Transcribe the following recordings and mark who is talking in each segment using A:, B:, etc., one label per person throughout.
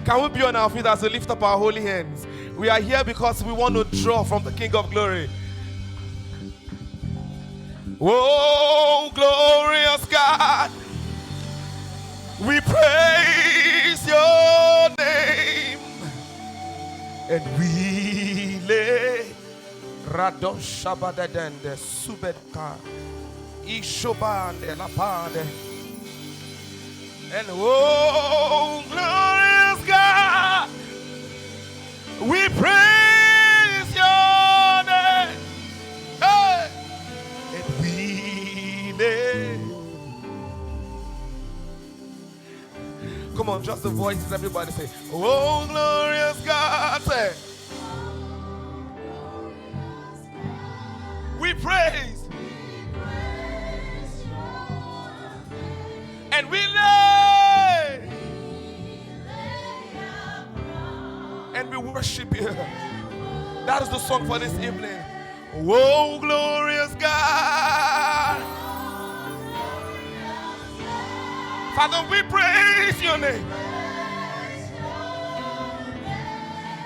A: Can we be on our feet as we lift up our holy hands? We are here because we want to draw from the King of Glory. Oh, glorious God, we praise your name, and we lay Radosh Shabadadende Subedka Ishobande Lapade, and oh, glorious God, we praise your name. Hey! And we lay. Come on, just the voices, everybody say, oh, glorious God, say, we praise, and we lay, and we worship you. That is the song for this evening. Oh, glorious God, Father, we praise your name,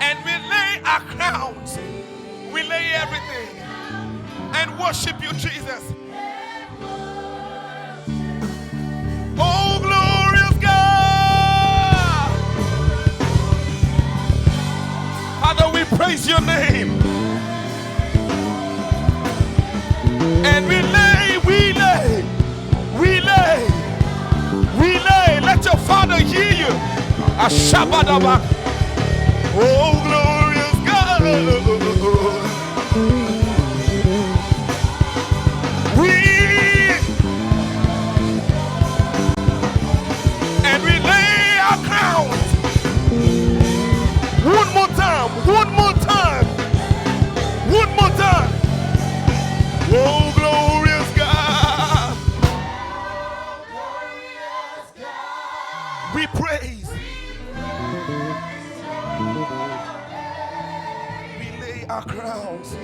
A: and we lay our crowns, we lay everything, and worship you, Jesus. Oh, glorious God, Father, we praise your name, and we lay, we lay, we lay, we lay. Let your Father hear you. Ashabadaba. Oh, glorious God, and we lay our crowns. One more time, one more time, one more time. Oh, glorious God, we praise. We lay our crowns.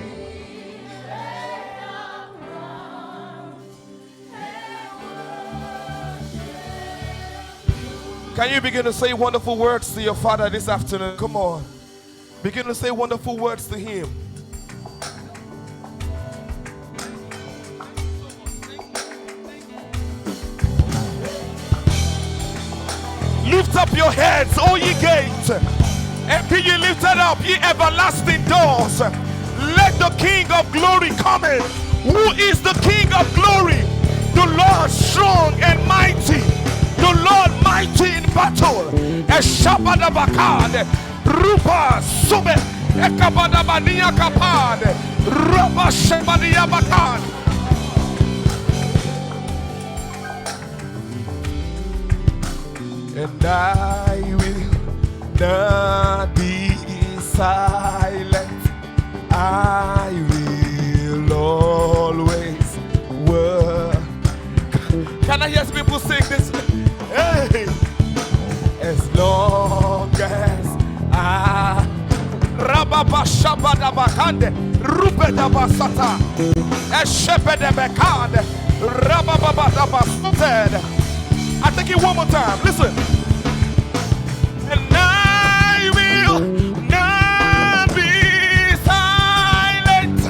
A: Can you begin to say wonderful words to your Father this afternoon? Come on. Begin to say wonderful words to him. Lift up your heads, O ye gates, and be ye lifted up, ye everlasting doors. Let the King of glory come in. Who is the King of glory? The Lord strong and mighty, the Lord mighty in battle. Eshabadabakade, Rupa Sube, Ekabadabania Kapade, Rupa Shabadia Bakade. And I will not be silent. I will always work. Can I hear people sing this? Hey. As long as I Rababa Shabadabakande Rupedabasata Eshepedebekade Rababababasted. I take it one more time. Listen. And I will not be silent.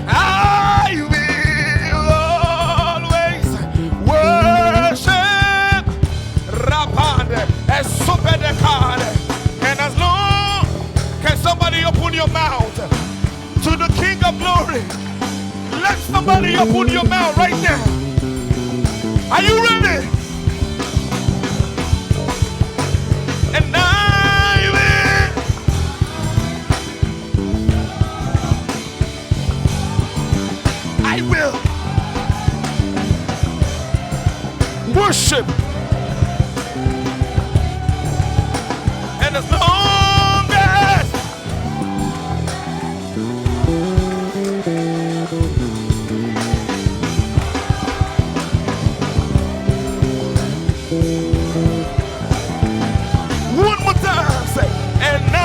A: I will always worship. Rapande and supedekade. And as long can somebody open your mouth to the King of Glory? Let somebody open your mouth right now. Are you ready? And I will worship. And as long as one more time, say, and I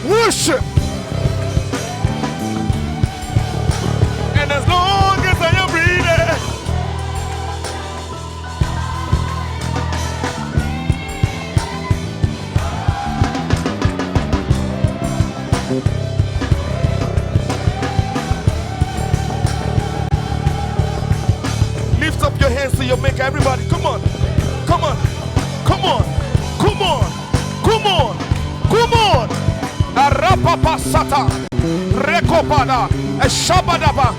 A: will worship. Jamaica, everybody, come on. Come on. Come on. Come on. Come on. Come on. Arapapa sata. Rekopada. Shabadaba.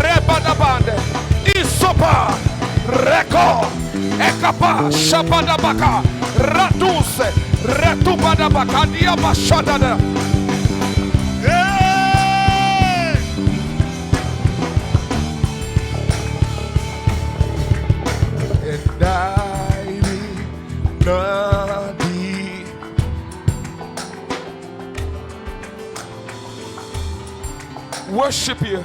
A: Rebadabande. Isopa. Reko. Ekapa. Shabadabaka. Ratuse. Retubadabaka. Diabashadada. And I will not be worship you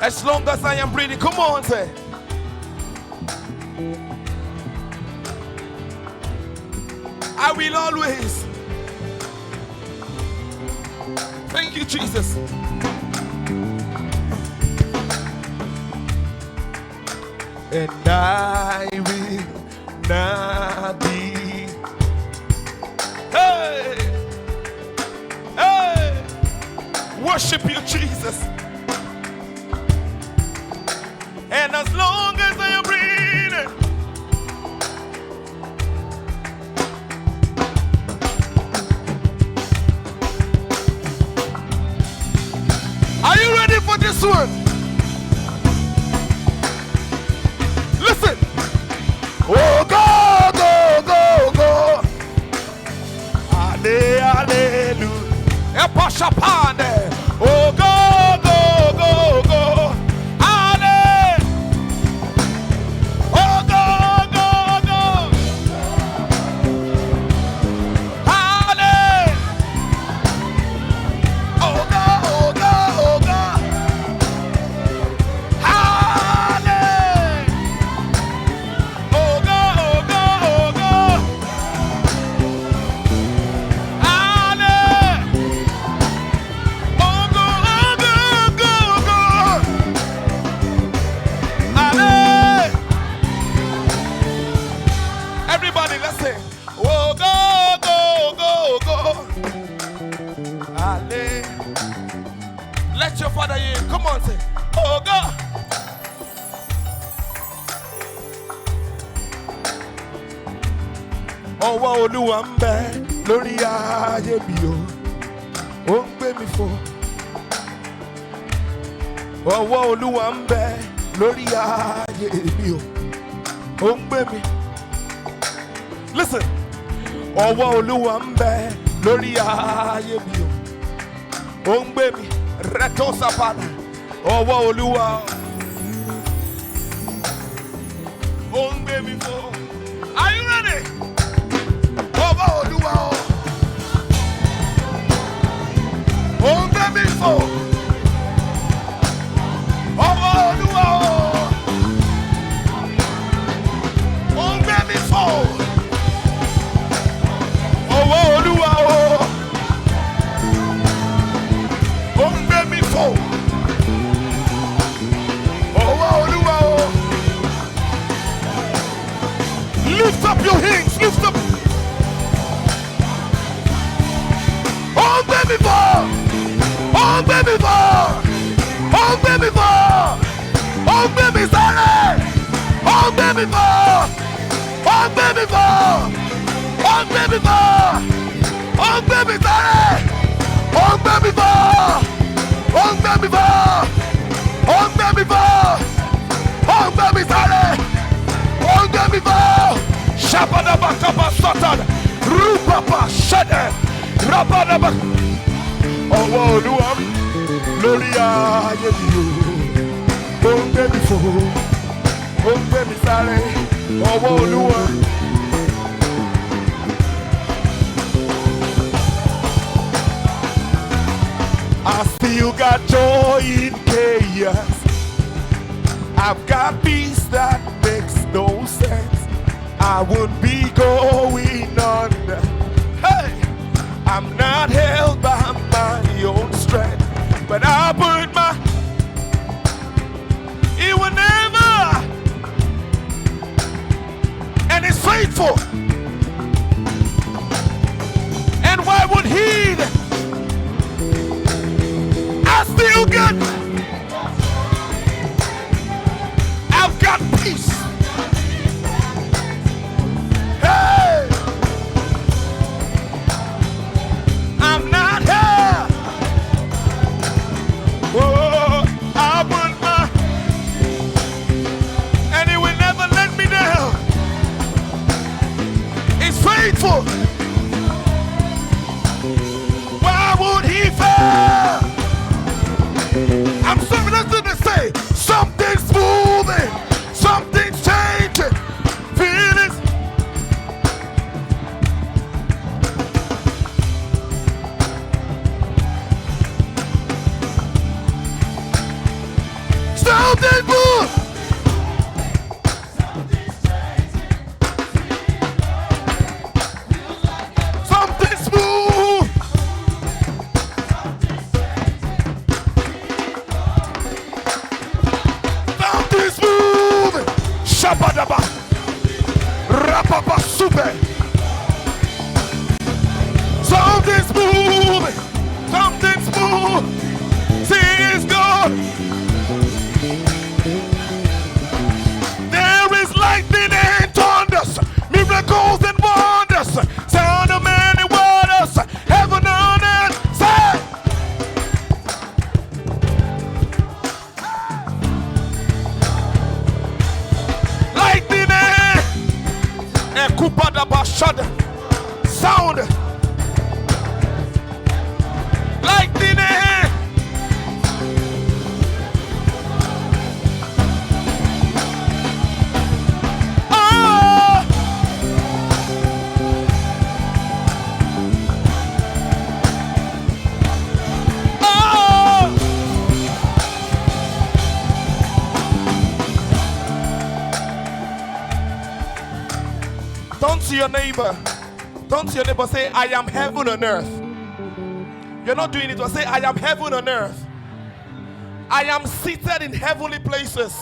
A: as long as I am breathing. Come on, say. I will always. Thank you, Jesus. And I will not be. Hey, hey, worship you, Jesus. And as long as I am breathing, are you ready for this one? Listen. Oh, go, go, go, go. Hallelujah. Epashapane. Oh, go, go, go, go. Hallelujah. Oh, go, go, go. Hallelujah. Oh, go, oh, go, oh, go. Everybody, let's say, oh, go, go, go, go. Ale. Let your father hear. Come on, say, oh, go. Ọwọ́ Olúwa ń bẹ lórí ayé mi o, ó ń gbé mi fò. Ọwọ́ Olúwa ń bẹ lórí ayé mi o, ó ń gbé mi. Listen, ọwọ́ Olúwa ń bẹ lórí ayé mi o, ó ń gbé mi. Reto sapana, ọwọ́ Olúwa ó ń gbé mi fò. Are you ready? Ọwọ́ Olúwa ó ń gbé mi fò. Ọwọ́ Olúwa ó ń gbé mi fò. Ọwọ́ Olúwa ó ń gbé mi fò. Ọwọ́ Olúwa lift up your hands, lift up. Oh baby boy, oh baby boy, oh baby boy, oh baby sorry, oh baby boy, oh baby boy, oh baby boy, oh baby sorry, oh baby boy, oh baby boy, oh baby boy, oh baby sorry, oh baby boy, Shabada bakaba satan, rupapa shade. Rabadaba. Ọwọ́ Olúwa lórí ayé mi o, ó ń gbé mi fò, ó ń gbé mi sáré. Ọwọ́ Olúwa. I still got joy in chaos. I've got peace that makes no sense. I would be going under. Hey! I'm not held by my own strength, but I put my, it will never, and it's faithful. And why would he? I still got, to your neighbor. Turn to your neighbor. Say, I am heaven on earth. You're not doing it. But say, I am heaven on earth. I am seated in heavenly places.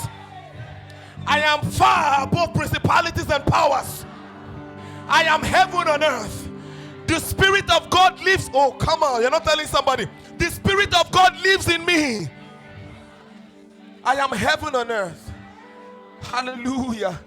A: I am far above principalities and powers. I am heaven on earth. The Spirit of God lives. Oh, come on. You're not telling somebody. The Spirit of God lives in me. I am heaven on earth. Hallelujah.